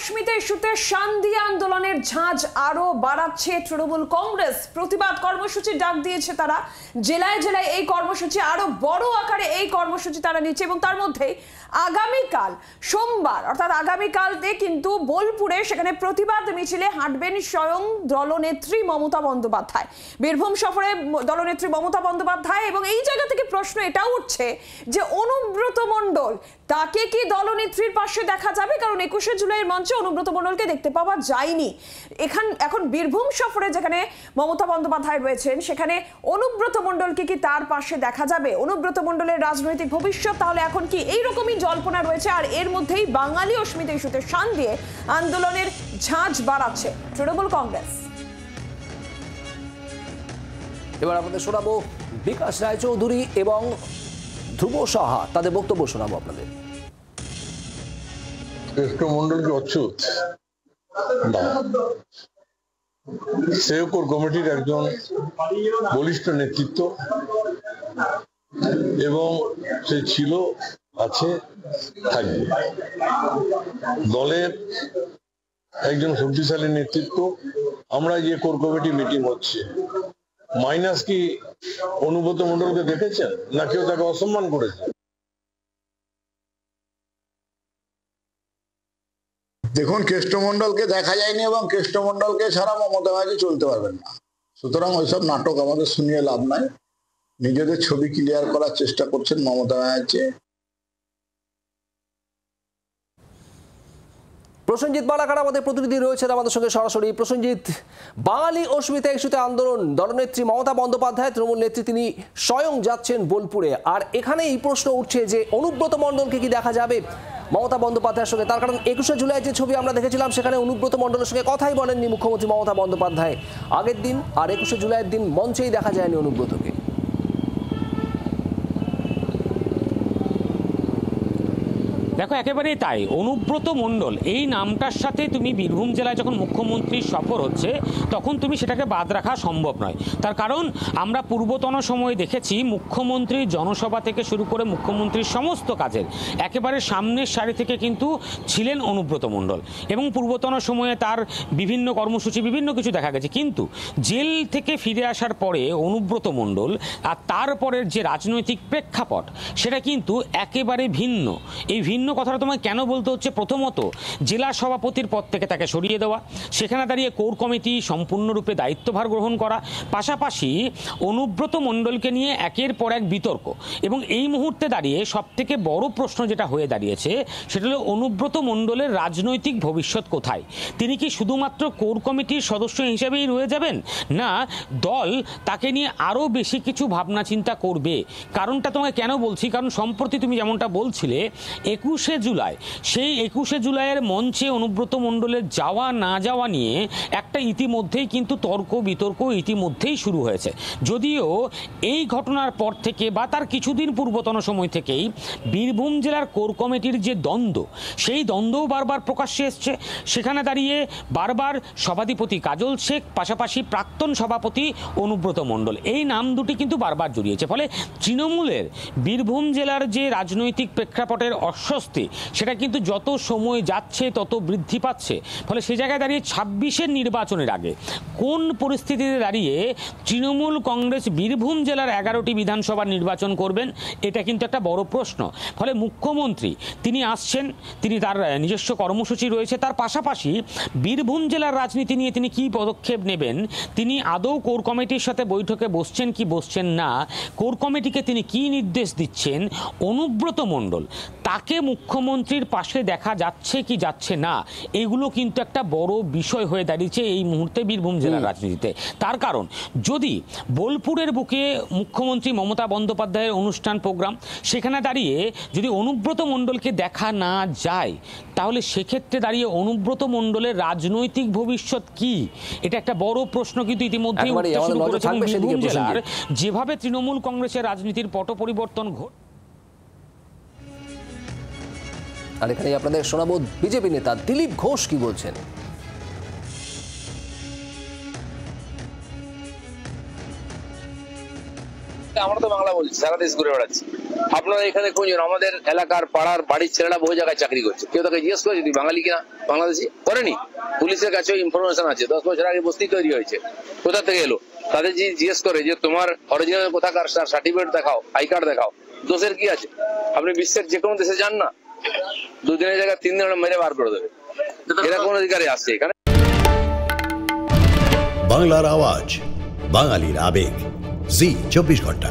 অস্মিতা ইস্যুতে শান্তি আন্দোলনের ঝাঁজ আরো বাড়াচ্ছে তৃণমূল কংগ্রেস। প্রতিবাদ কর্মসূচি ডাক দিয়েছে তারা। জেলায় জেলায় এই কর্মসূচি আরো বড় আকারে এই কর্মসূচি তারা নিচ্ছে এবং তার মধ্যে আগামীকাল সোমবার অর্থাৎ আগামীকালতে কিন্তু বোলপুরে সেখানে প্রতিবাদ মিছিলে হাঁটবেন স্বয়ং দলনেত্রী মমতা বন্দ্যোপাধ্যায়। বীরভূম সফরে দলনেত্রী মমতা বন্দ্যোপাধ্যায় এবং এই জায়গা থেকে প্রশ্ন এটাও উঠছে যে অনুব্রত মণ্ডল তাকে কি দলনেত্রীর পাশে দেখা যাবে, কারণ 21শে জুলাইয়ের মঞ্চে অনুব্রত মণ্ডলকে দেখতে পাওয়া যায়নি। এখন বীরভূম সফরে যেখানে মমতা বন্দ্যোপাধ্যায় রয়েছেন সেখানে অনুব্রত মণ্ডলকে কি তার পাশে দেখা যাবে? অনুব্রত মণ্ডলের রাজনৈতিক ভবিষ্যৎ তাহলে এখন কি এইরকমই জল্পনা রয়েছে? আর এর মধ্যেই বাঙালি অস্মিতা ইস্যুতে শান দিয়ে আন্দোলনের ঝাঁজ বাড়াচ্ছে তৃণমূল কংগ্রেস। এবার আপনাদের শোনাবো বিকাশ রায়চৌধুরী এবং ধ্রুব সাহা, তাদের বক্তব্য শোনাবো আপনাদের। কৃষ্ণমন্ডল কি অচ্যুত? সে কোর কমিটির একজন বলিষ্ঠ নেতৃত্ব এবং সে ছিল, আছে, থাকবে। দলের একজন শক্তিশালী নেতৃত্ব। আমরা যে কোর কমিটি মিটিং হচ্ছে, মাইনাস কি অনুব্রত মণ্ডলকে দেখেছেন না কেউ তাকে অসম্মান করেছে? দেখুন, কৃষ্ণমন্ডলকে দেখা যায়নি এবং কৃষ্ণমন্ডলকে ছাড়া মমতা ব্যানার্জি চলতে পারবেন না। সুতরাং ওইসব নাটক আমাদের শুনিয়ে লাভ নাই। নিজেদের ছবি ক্লিয়ার করার চেষ্টা করছেন মমতা ব্যানার্জি। প্রসেনজিৎ মালাকার আমাদের প্রতিনিধি রয়েছেন আমাদের সঙ্গে সরাসরি। প্রসেনজিৎ, বাঙালি অস্মিতা ইস্যুতে আন্দোলন, দলনেত্রী মমতা বন্দ্যোপাধ্যায় তৃণমূল নেত্রী তিনি স্বয়ং যাচ্ছেন বোলপুরে, আর এখানে এই প্রশ্ন উঠছে যে অনুব্রত মণ্ডলকে কি দেখা যাবে মমতা বন্দ্যোপাধ্যায়ের সঙ্গে? তার কারণ 21শে জুলাই যে ছবি আমরা দেখেছিলাম সেখানে অনুব্রত মণ্ডলের সঙ্গে কথাই বলেননি মুখ্যমন্ত্রী মমতা বন্দ্যোপাধ্যায় আগের দিন, আর 21শে জুলাইয়ের দিন মঞ্চেই দেখা যায়নি অনুব্রতকে। দেখো, একেবারেই তাই। অনুব্রত মণ্ডল এই নামটার সাথে তুমি বীরভূম জেলায় যখন মুখ্যমন্ত্রীর সফর হচ্ছে তখন তুমি সেটাকে বাদ রাখা সম্ভব নয়। তার কারণ আমরা পূর্বতন সময়ে দেখেছি মুখ্যমন্ত্রীর জনসভা থেকে শুরু করে মুখ্যমন্ত্রীর সমস্ত কাজের একেবারে সামনের সারি থেকে কিন্তু ছিলেন অনুব্রত মণ্ডল এবং পূর্বতন সময়ে তার বিভিন্ন কর্মসূচি বিভিন্ন কিছু দেখা গেছে। কিন্তু জেল থেকে ফিরে আসার পরে অনুব্রত মণ্ডল আর তারপরের যে রাজনৈতিক প্রেক্ষাপট সেটা কিন্তু একেবারে ভিন্ন। এই ভিন্ন কথাটা তোমায় কেন বলতে হচ্ছে? প্রথমত, জেলা সভাপতির পদ থেকে তাকে সরিয়ে দেওয়া, সেখানে দাঁড়িয়ে কোর কমিটি সম্পূর্ণরূপে দায়িত্বভার গ্রহণ করা, পাশাপাশি অনুব্রত মণ্ডলকে নিয়ে একের পর এক বিতর্ক। এবং এই মুহূর্তে দাঁড়িয়ে সবথেকে বড় প্রশ্ন যেটা হয়ে দাঁড়িয়েছে সেটা হলো অনুব্রত মণ্ডলের রাজনৈতিক ভবিষ্যৎ কোথায়? তিনি কি শুধুমাত্র কোর কমিটির সদস্য হিসেবেই রয়ে যাবেন, না দল তাকে নিয়ে আরও বেশি কিছু ভাবনা চিন্তা করবে? কারণটা তোমাকে কেন বলছি, কারণ সম্প্রতি তুমি যেমনটা বলছিলে 21শে জুলাই, সেই 21শে জুলাইয়ের মঞ্চে অনুব্রত মণ্ডলের যাওয়া না যাওয়া নিয়ে একটা ইতিমধ্যেই কিন্তু তর্ক বিতর্ক ইতিমধ্যেই শুরু হয়েছে। যদিও এই ঘটনার পর থেকে বা তার কিছুদিন পূর্বতন সময় থেকেই বীরভূম জেলার কোর কমিটির যে দ্বন্দ্ব, সেই দ্বন্দ্বও বারবার প্রকাশ্যে এসছে। সেখানে দাঁড়িয়ে বারবার সভাধিপতি কাজল শেখ, পাশাপাশি প্রাক্তন সভাপতি অনুব্রত মণ্ডল, এই নাম দুটি কিন্তু বারবার জড়িয়েছে। ফলে তৃণমূলের বীরভূম জেলার যে রাজনৈতিক প্রেক্ষাপটের অস্বস্তি সেটা কিন্তু যত সময় যাচ্ছে তত বৃদ্ধি পাচ্ছে। ফলে সে জায়গায় দাঁড়িয়ে 26-এর নির্বাচনের আগে কোন পরিস্থিতিতে দাঁড়িয়ে তৃণমূল কংগ্রেস বীরভূম জেলার 11টি বিধানসভার নির্বাচন করবেন, এটা কিন্তু একটা বড় প্রশ্ন। ফলে মুখ্যমন্ত্রী তিনি আসছেন, তিনি তার নিজস্ব কর্মসূচি রয়েছে, তার পাশাপাশি বীরভূম জেলার রাজনীতি নিয়ে তিনি কী পদক্ষেপ নেবেন, তিনি আদৌ কোর কমিটির সাথে বৈঠকে বসছেন কি বসছেন না, কোর কমিটিকে তিনি কী নির্দেশ দিচ্ছেন, অনুব্রত মণ্ডল তাকে মুখ্যমন্ত্রীর পাশে দেখা যাচ্ছে কি যাচ্ছে না, এগুলো কিন্তু একটা বড় বিষয় হয়ে দাঁড়িয়েছে এই মুহূর্তে বীরভূম জেলার রাজনীতিতে। তার কারণ যদি বোলপুরের বুকে মুখ্যমন্ত্রী মমতা বন্দ্যোপাধ্যায়ের অনুষ্ঠান প্রোগ্রাম, সেখানে দাঁড়িয়ে যদি অনুব্রত মণ্ডলকে দেখা না যায় তাহলে সেক্ষেত্রে দাঁড়িয়ে অনুব্রত মণ্ডলের রাজনৈতিক ভবিষ্যৎ কি, এটা একটা বড় প্রশ্ন কিন্তু ইতিমধ্যেই উঠতে শুরু করেছে। বীরভূম জেলার যেভাবে তৃণমূল কংগ্রেসের রাজনীতির পট পরিবর্তন আর এখানে আপনাদের শোনাবো বিজেপি নেতা দিলীপ ঘোষ কি বলছেন। আমরা তো বাংলা বলছি, সারা দেশ ঘুরে বেড়াচ্ছি, আপনারা এখানে কোনজন আমাদের এলাকার পাড়ার বাড়ির ছেলেরা বহু জায়গায় চাকরি করছে, কেউ তাকে জিজ্ঞেস করেছে তুই বাঙালি কিনা, বাংলাদেশি? করেনি। পুলিশের কাছেও ইনফরমেশন আছে, 10 বছর আগে বস্তি তৈরি হয়েছে, কোথা থেকে এলো। তাদের যে জিজ্ঞেস করে যে তোমার অরিজিনাল কোথাকার, সার্টিফিকেট দেখাও, আই কার্ড দেখাও, দোষের কি আছে? আপনি বিশ্বের যে কোনো দেশে যান না, 2 দিনের জায়গায় 3 দিন মেরে বার করে দেবে, এরকম অধিকারী আছে এখানে। বাংলার আওয়াজ, বাঙালির আবেগ, জি 24 ঘন্টা।